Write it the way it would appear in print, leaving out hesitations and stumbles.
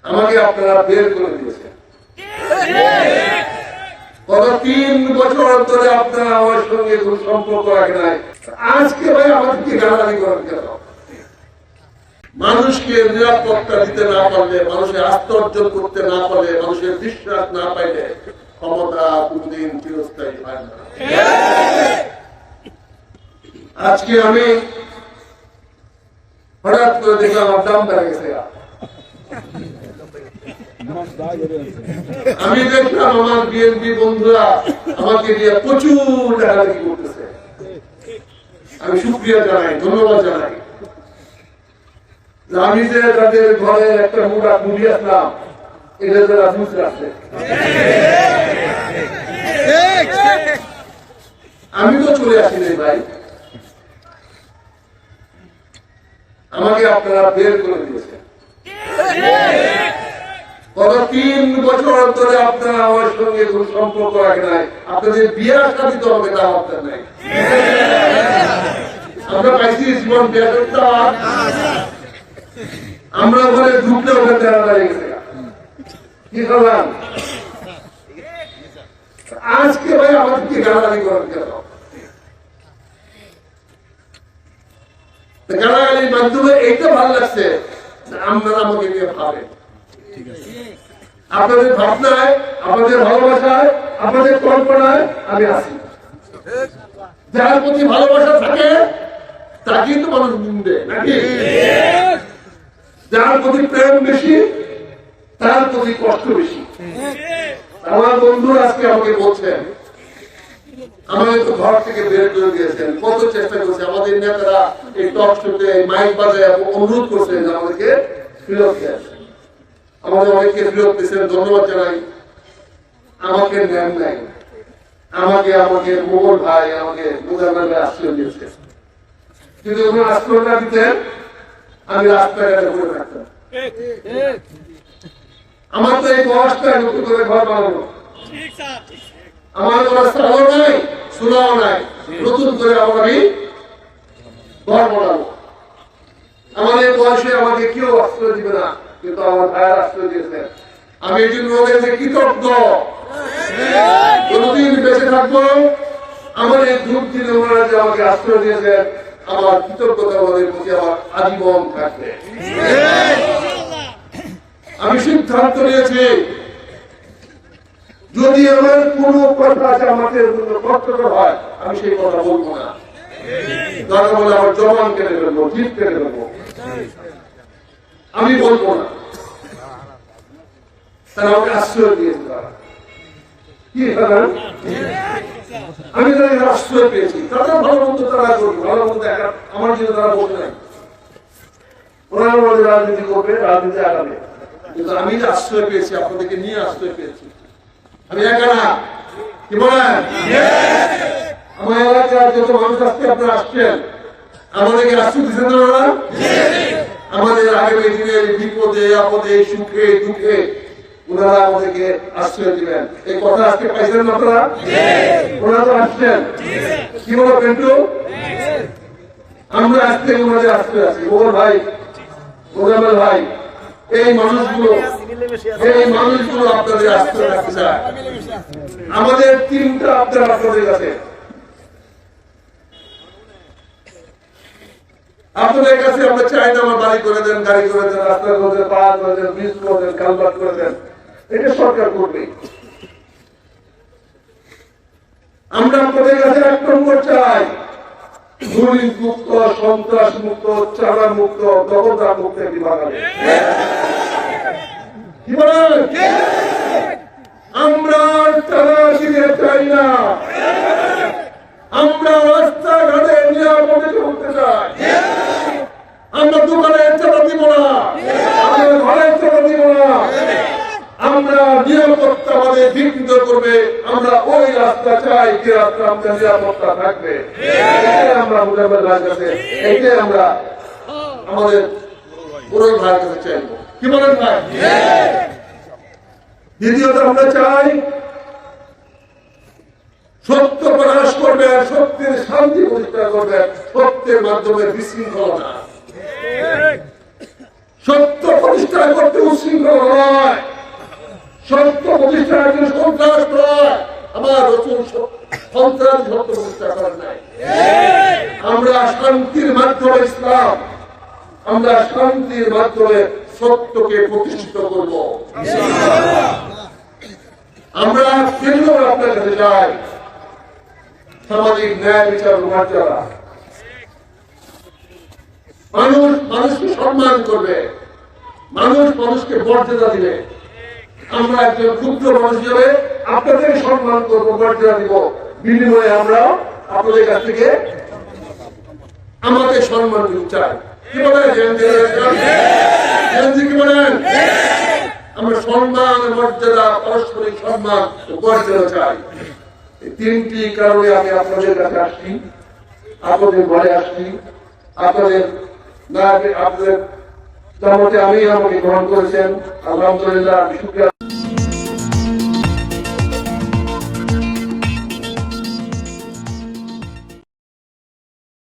আমাকে আপনারা বের করে দিয়েছেন। গত 3 বছর ধরে আপনারা আমার সঙ্গে কোন সম্পর্ক রাখে নাই। আজকে ভাই আমাদেরকে গালাগালি করেন কেন? মানুষকে নিরাপত্তা দিতে না পারলে, মানুষের আস্থা অর্জন করতে না পারলে, মানুষের বিশ্বাস না পাইলে ক্ষমতা কোনদিন চিরস্থায়ী হয় না। আজকে আমি হঠাৎ করে দেখলাম আমার দাম বেড়ে গেছে। আমি দেখলাম আমার বিএনপি বন্ধুরা আমাকে দিয়ে প্রচুর টাকাটাকি করতেছে। আমি শুকরিয়া জানাই, ধন্যবাদ জানাই। আমি যে তাদের ঘরে একটা মোটা মুড়ি আসলাম, এটা যারা বুঝতে আসছে। আমি তো চলে আসিনি ভাই, আমাকে আপনারা বের করে দিয়েছেন। গত 3 বছর ধরে আপনারা আমার সঙ্গে কোন সম্পর্ক রাখে নাই। আপনাদের বিয়ে শাদী তো হবে, তা আপনার নাই। আমরা পাইছি জীবন বিয়ে করতে, আমরা ওখানে ঢুকলে ওখানে যারা দাঁড়িয়ে গেছে কি করলাম? আজকে ভাই আমাদেরকে গালাগালি করেন কেন? গালাগালির মাধ্যমে এইটা ভালো লাগছে, আপনারা আমাকে নিয়ে ভাবেন। আপনাদের ভাবনায়, আপনাদের ভালোবাসায়, আপনাদের কল্পনায় আমি আছি। যার প্রতি ভালোবাসা থাকে তাকে তো মানুষ নিন্দে নাকি? যার প্রতি প্রেম বেশি তার প্রতি কষ্ট বেশি। আমার বন্ধুরা আজকে আমাকে বলছেন, আমাদের তো ঘর থেকে বের করে দিয়েছেন, কত চেষ্টা করছে। আমাদের নেতারা এই টক শোতে মাইক বাজায় অনুরোধ করছেন যে আমাদেরকে ফেরত দেন। আমাদের অনেককে ফেরত দিয়েছেন, ধন্যবাদ জানাই। আমাকে নেন নাই, আমাকে মোগল ভাই আমাকে মুজাম্মেল ভাই আশ্রয় দিয়েছে। যদি ওখানে আশ্রয় না দিতেন আমি রাস্তাঘাটে ঘুরে থাকতাম। আমার তো এই বয়সটা নতুন করে ঘর বানানো, আমার কোনো স্থানও নাই, সুলাও নাই, নতুন করে আমি ঘর বানাবো। আমার এই বয়সে আমাকে কেউ আশ্রয় দিবে না, কিন্তু আমার ভাইয়ের আশ্রয় দিয়েছে। আমি এই জন্য ওদের কৃতজ্ঞ। কোনদিন বেঁচে থাকবো আমার এই দুঃখ দিনে ওনারা যে আমাকে আশ্রয় দিয়েছেন, আমার কৃতজ্ঞতা ওদের প্রতি আমার আজীবন থাকবে। আমি সিদ্ধান্ত নিয়েছি, যদি আমার কোন কথা আছে আমাদের কর্তব্য হয়, আমি সেই কথা বলবো না। দরকার বলে আমার জবান কেটে ফেলবো, জিভ কেটে ফেলবো, আমি বলবো না। তারা আমাকে আশ্রয় দিয়েছে। তারা কি আমি তাদের আশ্রয় পেয়েছি। তারা ভালো মন্দ তারা করবে, ভালো মন্দ আমার জন্য তারা বলতে নাই। ওনারা বলে রাজনীতি করবে, রাজনীতি আগাবে, কিন্তু আমি যে আশ্রয় পেয়েছি, আপনাদেরকে নিয়ে আশ্রয় পেয়েছি। আমি একা না, কি বলেন? আমার এলাকার যত মানুষ আজকে আপনারা আসছেন, আমাদেরকে আশ্রয় দিচ্ছেন না? আমাদের আগামী দিনের বিপদে আপদে সুখে দুঃখে ওনারা আমাদেরকে আশ্রয় দিবেন। এই কথা আজকে পাইছেন না আপনারা? ওনারা তো আসছেন, কি বলো পেন্টু? আমরা আজকে ওনাদের আশ্রয় আছি। মোগল ভাই, মোজাম্মেল ভাই, এই মানুষগুলো আপনাদের আশ্রয় রাখতে চায়। আমাদের 3টা আপনারা আপনাদের কাছে, আপনাদের কাছে আমরা চাই না আমার বাড়ি করে দেন, গাড়ি করে দেন, রাস্তা করে দেন, পাহাড় করে দেন, ব্রিজ করে দেন, কালভার্ট করে দেন। এটা সরকার করবে। আমরা আপনাদের কাছে 1 নম্বর চাই, দুর্নীতি মুক্ত, সন্ত্রাস মুক্ত, চাঁদা মুক্ত, দখলদার মুক্ত একটি বাঙালি। কি বলেন? আমরা চাঁদা দিতে চাই না, আমরা রাস্তাঘাটে নিরাপদে চলতে চাই। আমরা দোকানে চাঁদা দিব না, আমরা ঘরে চাঁদা দিব না। আমরা নিরাপত্তা আমাদের বিঘ্নিত করবে, আমরা ওই রাস্তা চাই যে রাস্তা আমাদের নিরাপত্তা থাকবে। আমরা মুজাম্মেল ভাইয়ের কাছে, এইটাই আমরা আমাদের পুরো ভাইয়ের কাছে চাইবো। কি বলেন ভাই? দ্বিতীয়ত আমরা চাই সত্য প্রকাশ করবেন, সত্যের শান্তি প্রতিষ্ঠা করবেন, সত্যের মাধ্যমে বিশৃঙ্খলা না। সত্য প্রতিষ্ঠা করতে উচ্ছৃঙ্খল নয়, সত্য প্রতিষ্ঠার জন্য সন্ত্রাস নয়। আমার রসুল সন্ত্রাস সত্য প্রতিষ্ঠা করেন নাই। আমরা শান্তির মাধ্যমে ইসলাম, আমরা শান্তির মাধ্যমে সত্যকে প্রতিষ্ঠিত করব। আমরা কেন্দ্র আপনার কাছে যাই, সামাজিক ন্যায় বিচার মর্যাদা, মানুষ মানুষকে সম্মান করবে, মানুষ মানুষকে মর্যাদা দিবে। আমরা একজন ক্ষুদ্র মানুষ হিসেবে আপনাদের সম্মান করবো, মর্যাদা দিব, বিনিময়ে আমরা আপনাদের কাছ থেকে আমাদের সম্মান চাই। কি বলেন কি বলেন? আমরা সম্মান, মর্যাদা, পারস্পরিক সম্মান ও মর্যাদা চাই। এই তিনটি কারণে আমি আপনাদের কাছে আসছি, আপনাদের ঘরে আসছি, আপনাদের না আপনাদের জামাতে আমি আমাকে গ্রহণ করেছেন, আলহামদুলিল্লাহ, শুকরিয়া।